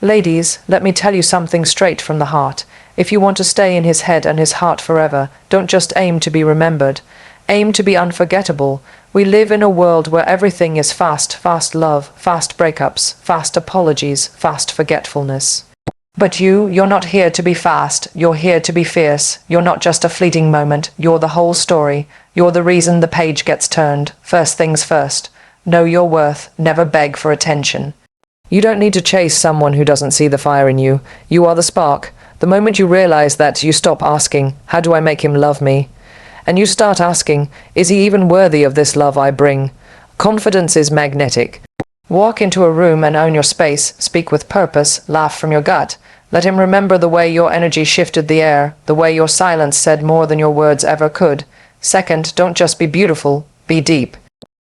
Ladies, let me tell you something straight from the heart. If you want to stay in his head and his heart forever, don't just aim to be remembered. Aim to be unforgettable. We live in a world where everything is fast, fast love, fast breakups, fast apologies, fast forgetfulness. But you're not here to be fast, you're here to be fierce. You're not just a fleeting moment, you're the whole story. You're the reason the page gets turned. First things first. Know your worth, never beg for attention. You don't need to chase someone who doesn't see the fire in you. You are the spark. The moment you realize that, you stop asking, how do I make him love me? And you start asking, is he even worthy of this love I bring? Confidence is magnetic. Walk into a room and own your space, speak with purpose, laugh from your gut. Let him remember the way your energy shifted the air, the way your silence said more than your words ever could. Second, don't just be beautiful, be deep.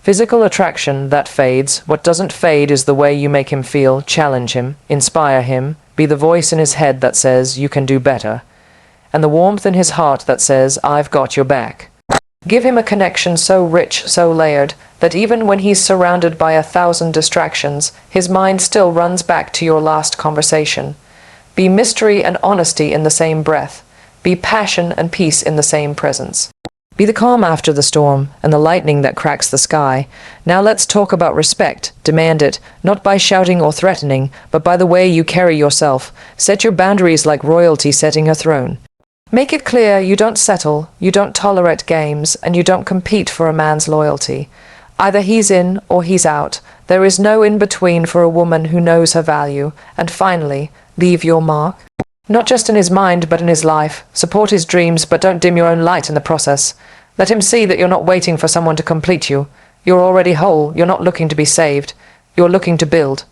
Physical attraction, that fades. What doesn't fade is the way you make him feel. Challenge him, inspire him, be the voice in his head that says, you can do better. And the warmth in his heart that says, I've got your back. Give him a connection so rich, so layered, that even when he's surrounded by 1,000 distractions, his mind still runs back to your last conversation. Be mystery and honesty in the same breath. Be passion and peace in the same presence. Be the calm after the storm, and the lightning that cracks the sky. Now let's talk about respect. Demand it, not by shouting or threatening, but by the way you carry yourself. Set your boundaries like royalty setting a throne. Make it clear you don't settle, you don't tolerate games, and you don't compete for a man's loyalty. Either he's in or he's out. There is no in-between for a woman who knows her value. And finally, leave your mark. Not just in his mind, but in his life. Support his dreams, but don't dim your own light in the process. Let him see that you're not waiting for someone to complete you. You're already whole. You're not looking to be saved. You're looking to build.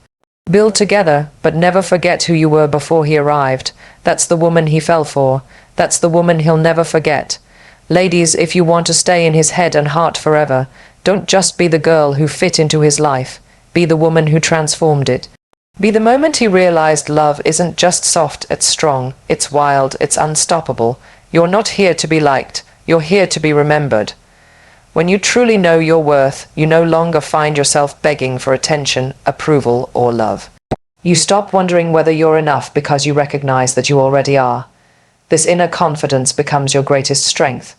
Build together, but never forget who you were before he arrived. That's the woman he fell for. That's the woman he'll never forget. Ladies, if you want to stay in his head and heart forever, don't just be the girl who fit into his life. Be the woman who transformed it. Be the moment he realized love isn't just soft, it's strong, it's wild, it's unstoppable. You're not here to be liked, you're here to be remembered. When you truly know your worth, you no longer find yourself begging for attention, approval, or love. You stop wondering whether you're enough because you recognize that you already are. This inner confidence becomes your greatest strength.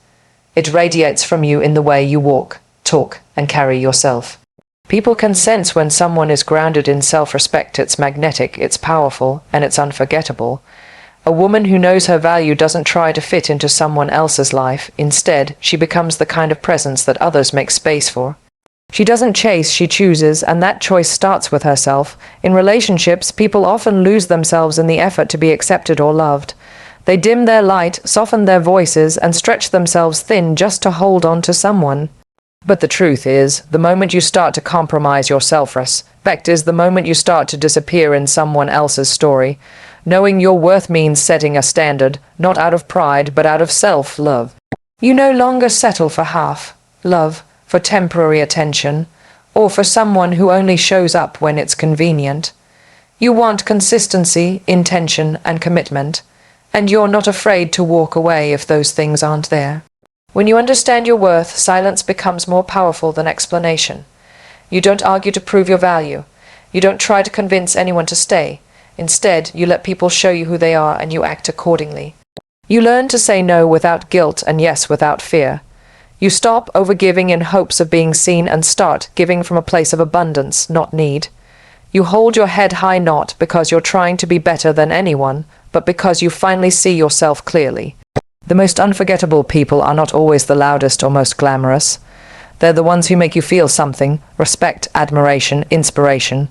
It radiates from you in the way you walk, talk, and carry yourself. People can sense when someone is grounded in self-respect. It's magnetic, it's powerful, and it's unforgettable. A woman who knows her value doesn't try to fit into someone else's life. Instead, she becomes the kind of presence that others make space for. She doesn't chase, she chooses, and that choice starts with herself. In relationships, people often lose themselves in the effort to be accepted or loved. They dim their light, soften their voices, and stretch themselves thin just to hold on to someone. But the truth is, the moment you start to compromise your self-respect is the moment you start to disappear in someone else's story. Knowing your worth means setting a standard, not out of pride, but out of self-love. You no longer settle for half love, for temporary attention, or for someone who only shows up when it's convenient. You want consistency, intention, and commitment, and you're not afraid to walk away if those things aren't there. When you understand your worth, silence becomes more powerful than explanation. You don't argue to prove your value. You don't try to convince anyone to stay. Instead, you let people show you who they are and you act accordingly. You learn to say no without guilt and yes without fear. You stop overgiving in hopes of being seen and start giving from a place of abundance, not need. You hold your head high not because you're trying to be better than anyone, but because you finally see yourself clearly. The most unforgettable people are not always the loudest or most glamorous. They're the ones who make you feel something, respect, admiration, inspiration,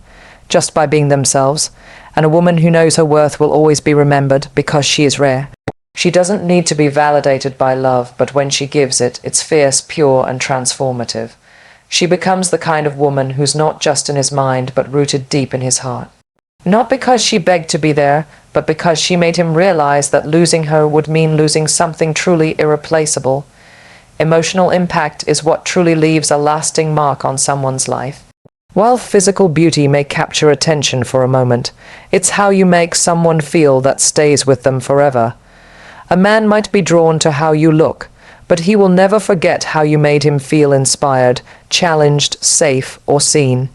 just by being themselves. And a woman who knows her worth will always be remembered because she is rare. She doesn't need to be validated by love, but when she gives it, it's fierce, pure, and transformative. She becomes the kind of woman who's not just in his mind, but rooted deep in his heart. Not because she begged to be there, but because she made him realize that losing her would mean losing something truly irreplaceable. Emotional impact is what truly leaves a lasting mark on someone's life. While physical beauty may capture attention for a moment, it's how you make someone feel that stays with them forever. A man might be drawn to how you look, but he will never forget how you made him feel inspired, challenged, safe, or seen.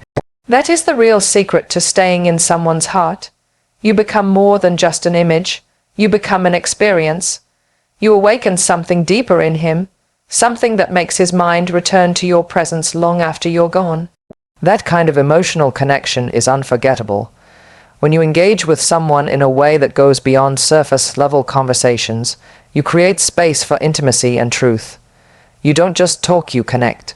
That is the real secret to staying in someone's heart. You become more than just an image. You become an experience. You awaken something deeper in him, something that makes his mind return to your presence long after you're gone. That kind of emotional connection is unforgettable. When you engage with someone in a way that goes beyond surface-level conversations, you create space for intimacy and truth. You don't just talk, you connect.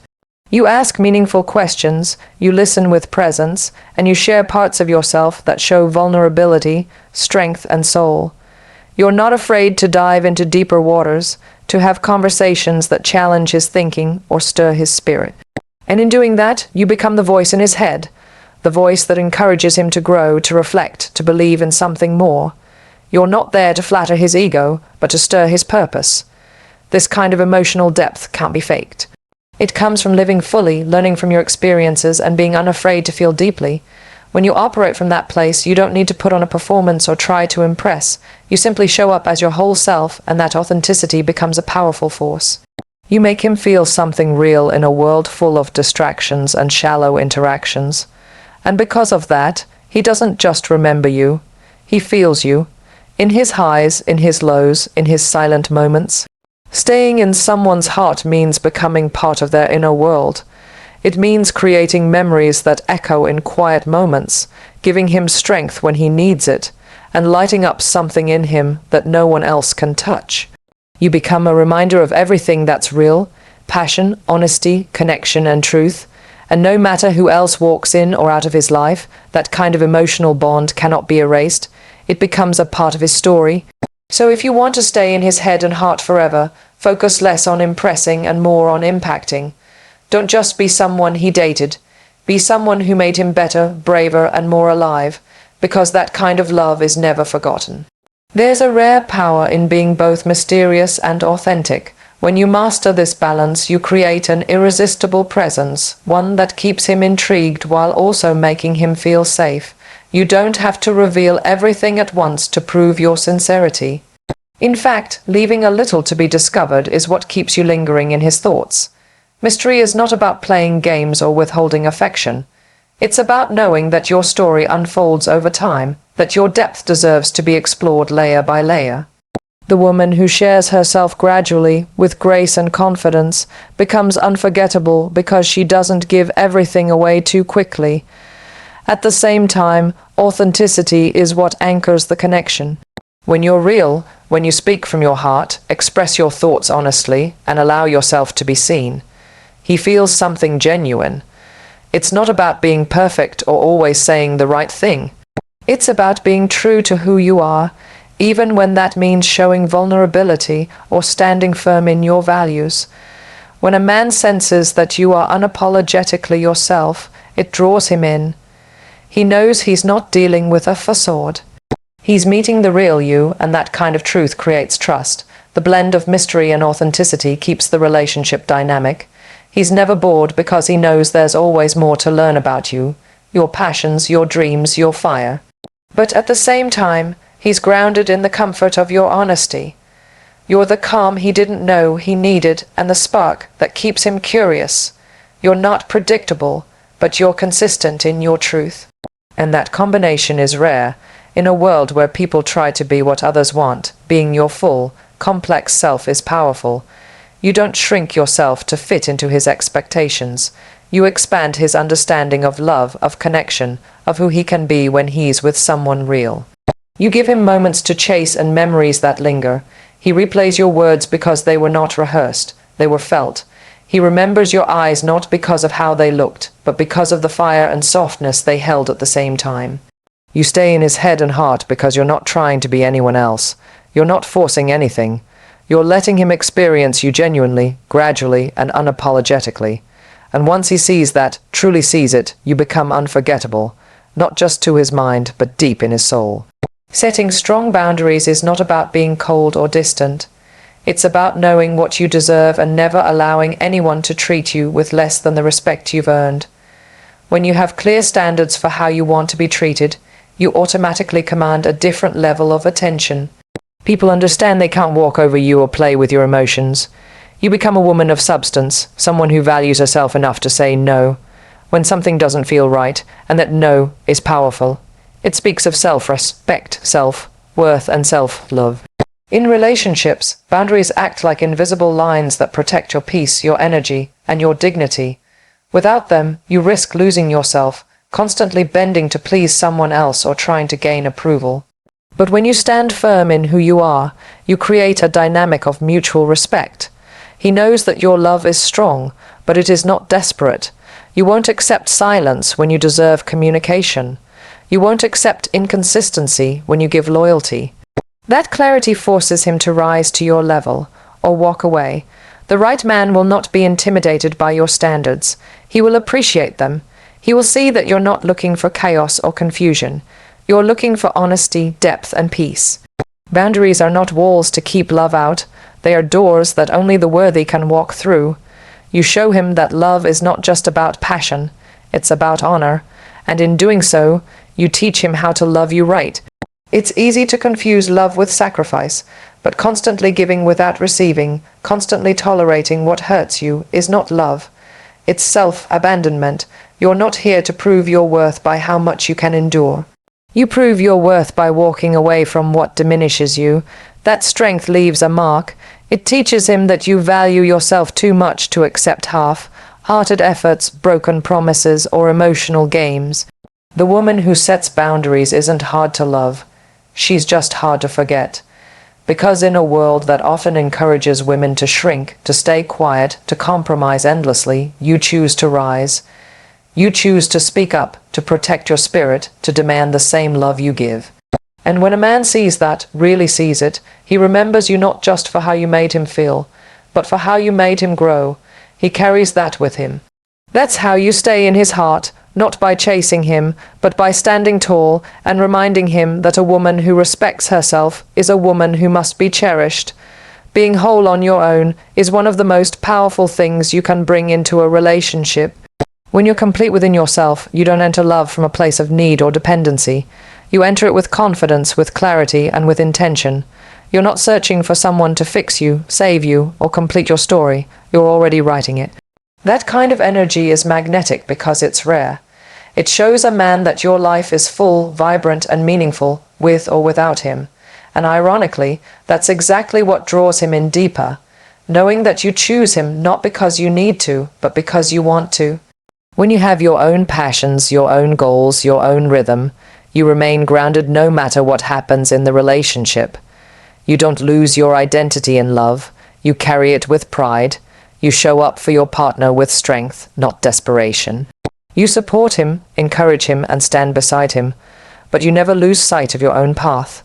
You ask meaningful questions, you listen with presence, and you share parts of yourself that show vulnerability, strength, and soul. You're not afraid to dive into deeper waters, to have conversations that challenge his thinking or stir his spirit. And in doing that, you become the voice in his head, the voice that encourages him to grow, to reflect, to believe in something more. You're not there to flatter his ego, but to stir his purpose. This kind of emotional depth can't be faked. It comes from living fully, learning from your experiences, and being unafraid to feel deeply. When you operate from that place, you don't need to put on a performance or try to impress. You simply show up as your whole self, and that authenticity becomes a powerful force. You make him feel something real in a world full of distractions and shallow interactions. And because of that, he doesn't just remember you. He feels you. In his highs, in his lows, in his silent moments. Staying in someone's heart means becoming part of their inner world. It means creating memories that echo in quiet moments, giving him strength when he needs it, and lighting up something in him that no one else can touch. You become a reminder of everything that's real: passion, honesty, connection, and truth. And no matter who else walks in or out of his life, that kind of emotional bond cannot be erased. It becomes a part of his story. So if you want to stay in his head and heart forever, focus less on impressing and more on impacting. Don't just be someone he dated. Be someone who made him better, braver, and more alive, because that kind of love is never forgotten. There's a rare power in being both mysterious and authentic. When you master this balance, you create an irresistible presence, one that keeps him intrigued while also making him feel safe. You don't have to reveal everything at once to prove your sincerity. In fact, leaving a little to be discovered is what keeps you lingering in his thoughts. Mystery is not about playing games or withholding affection. It's about knowing that your story unfolds over time, that your depth deserves to be explored layer by layer. The woman who shares herself gradually, with grace and confidence, becomes unforgettable because she doesn't give everything away too quickly. At the same time, authenticity is what anchors the connection. When you're real, when you speak from your heart, express your thoughts honestly, and allow yourself to be seen, he feels something genuine. It's not about being perfect or always saying the right thing. It's about being true to who you are, even when that means showing vulnerability or standing firm in your values. When a man senses that you are unapologetically yourself, it draws him in. He knows he's not dealing with a facade. He's meeting the real you, and that kind of truth creates trust. The blend of mystery and authenticity keeps the relationship dynamic. He's never bored because he knows there's always more to learn about you, your passions, your dreams, your fire. But at the same time, he's grounded in the comfort of your honesty. You're the calm he didn't know he needed and the spark that keeps him curious. You're not predictable, but you're consistent in your truth. And that combination is rare. In a world where people try to be what others want, being your full, complex self is powerful. You don't shrink yourself to fit into his expectations. You expand his understanding of love, of connection, of who he can be when he's with someone real. You give him moments to chase and memories that linger. He replays your words because they were not rehearsed, they were felt. He remembers your eyes not because of how they looked, but because of the fire and softness they held at the same time. You stay in his head and heart because you're not trying to be anyone else. You're not forcing anything. You're letting him experience you genuinely, gradually, and unapologetically. And once he sees that, truly sees it, you become unforgettable, not just to his mind, but deep in his soul. Setting strong boundaries is not about being cold or distant. It's about knowing what you deserve and never allowing anyone to treat you with less than the respect you've earned. When you have clear standards for how you want to be treated, you automatically command a different level of attention. People understand they can't walk over you or play with your emotions. You become a woman of substance, someone who values herself enough to say no when something doesn't feel right, and that no is powerful. It speaks of self-respect, self-worth, and self-love. In relationships, boundaries act like invisible lines that protect your peace, your energy, and your dignity. Without them, you risk losing yourself, constantly bending to please someone else or trying to gain approval. But when you stand firm in who you are, you create a dynamic of mutual respect. He knows that your love is strong, but it is not desperate. You won't accept silence when you deserve communication. You won't accept inconsistency when you give loyalty. That clarity forces him to rise to your level, or walk away. The right man will not be intimidated by your standards. He will appreciate them. He will see that you're not looking for chaos or confusion. You're looking for honesty, depth, and peace. Boundaries are not walls to keep love out. They are doors that only the worthy can walk through. You show him that love is not just about passion, it's about honor. And in doing so, you teach him how to love you right. It's easy to confuse love with sacrifice, but constantly giving without receiving, constantly tolerating what hurts you, is not love. It's self-abandonment. You're not here to prove your worth by how much you can endure. You prove your worth by walking away from what diminishes you. That strength leaves a mark. It teaches him that you value yourself too much to accept half-hearted efforts, broken promises, or emotional games. The woman who sets boundaries isn't hard to love. She's just hard to forget. Because in a world that often encourages women to shrink, to stay quiet, to compromise endlessly, you choose to rise. You choose to speak up, to protect your spirit, to demand the same love you give. And when a man sees that, really sees it, he remembers you not just for how you made him feel, but for how you made him grow. He carries that with him. That's how you stay in his heart, not by chasing him, but by standing tall and reminding him that a woman who respects herself is a woman who must be cherished. Being whole on your own is one of the most powerful things you can bring into a relationship. When you're complete within yourself, you don't enter love from a place of need or dependency. You enter it with confidence, with clarity, and with intention. You're not searching for someone to fix you, save you, or complete your story. You're already writing it. That kind of energy is magnetic because it's rare. It shows a man that your life is full, vibrant, and meaningful, with or without him. And ironically, that's exactly what draws him in deeper, knowing that you choose him not because you need to, but because you want to. When you have your own passions, your own goals, your own rhythm, you remain grounded no matter what happens in the relationship. You don't lose your identity in love. You carry it with pride. You show up for your partner with strength, not desperation. You support him, encourage him, and stand beside him, but you never lose sight of your own path.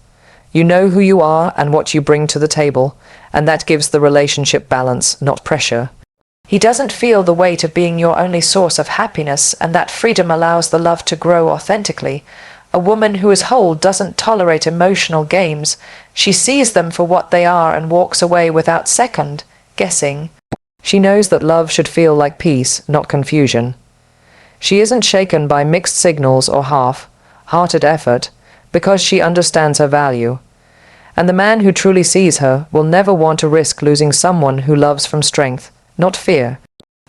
You know who you are and what you bring to the table, and that gives the relationship balance, not pressure. He doesn't feel the weight of being your only source of happiness, and that freedom allows the love to grow authentically. A woman who is whole doesn't tolerate emotional games. She sees them for what they are and walks away without second guessing. She knows that love should feel like peace, not confusion. She isn't shaken by mixed signals or half-hearted effort, because she understands her value. And the man who truly sees her will never want to risk losing someone who loves from strength, not fear.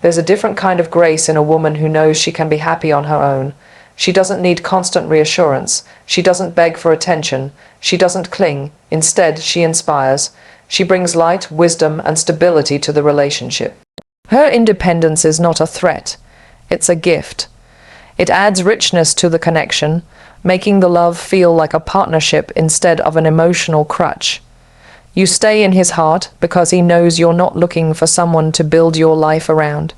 There's a different kind of grace in a woman who knows she can be happy on her own. She doesn't need constant reassurance. She doesn't beg for attention. She doesn't cling. Instead, she inspires. She brings light, wisdom, and stability to the relationship. Her independence is not a threat. It's a gift. It adds richness to the connection, making the love feel like a partnership instead of an emotional crutch. You stay in his heart because he knows you're not looking for someone to build your life around.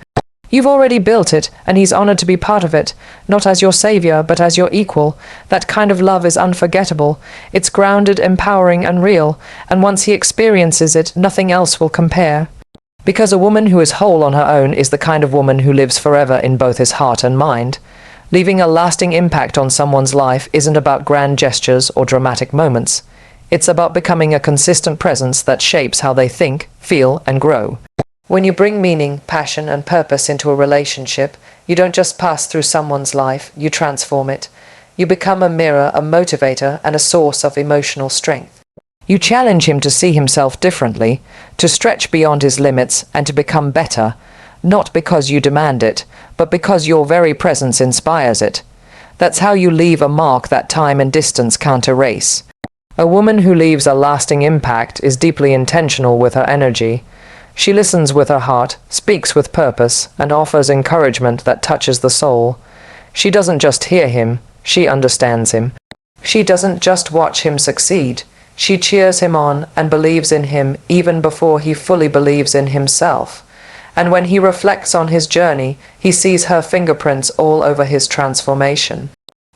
You've already built it, and he's honored to be part of it, not as your savior, but as your equal. That kind of love is unforgettable. It's grounded, empowering, and real, and once he experiences it, nothing else will compare. Because a woman who is whole on her own is the kind of woman who lives forever in both his heart and mind. Leaving a lasting impact on someone's life isn't about grand gestures or dramatic moments. It's about becoming a consistent presence that shapes how they think, feel, and grow. When you bring meaning, passion, and purpose into a relationship, you don't just pass through someone's life, you transform it. You become a mirror, a motivator, and a source of emotional strength. You challenge him to see himself differently, to stretch beyond his limits, and to become better, not because you demand it, but because your very presence inspires it. That's how you leave a mark that time and distance can't erase. A woman who leaves a lasting impact is deeply intentional with her energy. She listens with her heart, speaks with purpose, and offers encouragement that touches the soul. She doesn't just hear him, she understands him. She doesn't just watch him succeed, she cheers him on and believes in him even before he fully believes in himself. And when he reflects on his journey, he sees her fingerprints all over his transformation.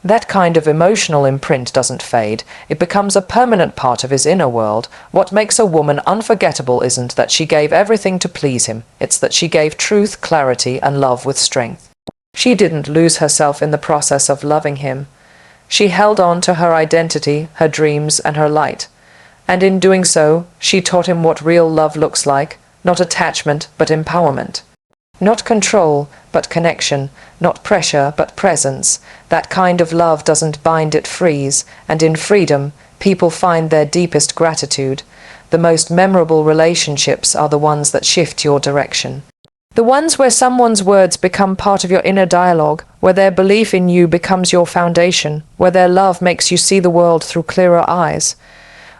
That kind of emotional imprint doesn't fade. It becomes a permanent part of his inner world. What makes a woman unforgettable isn't that she gave everything to please him. It's that she gave truth, clarity, and love with strength. She didn't lose herself in the process of loving him. She held on to her identity, her dreams, and her light. And in doing so, she taught him what real love looks like, not attachment, but empowerment. Not control, but connection. Not pressure, but presence. That kind of love doesn't bind, it frees. And in freedom, people find their deepest gratitude. The most memorable relationships are the ones that shift your direction. The ones where someone's words become part of your inner dialogue, where their belief in you becomes your foundation, where their love makes you see the world through clearer eyes.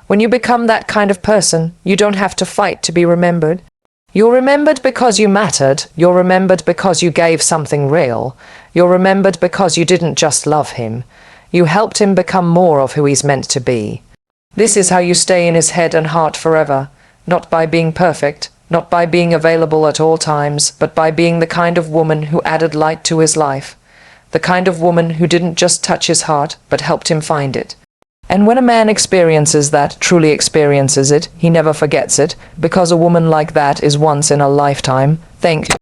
When you become that kind of person, you don't have to fight to be remembered. You're remembered because you mattered. You're remembered because you gave something real. You're remembered because you didn't just love him. You helped him become more of who he's meant to be. This is how you stay in his head and heart forever, not by being perfect, not by being available at all times, but by being the kind of woman who added light to his life. The kind of woman who didn't just touch his heart, but helped him find it. And when a man experiences that, truly experiences it, he never forgets it, because a woman like that is once in a lifetime. Thank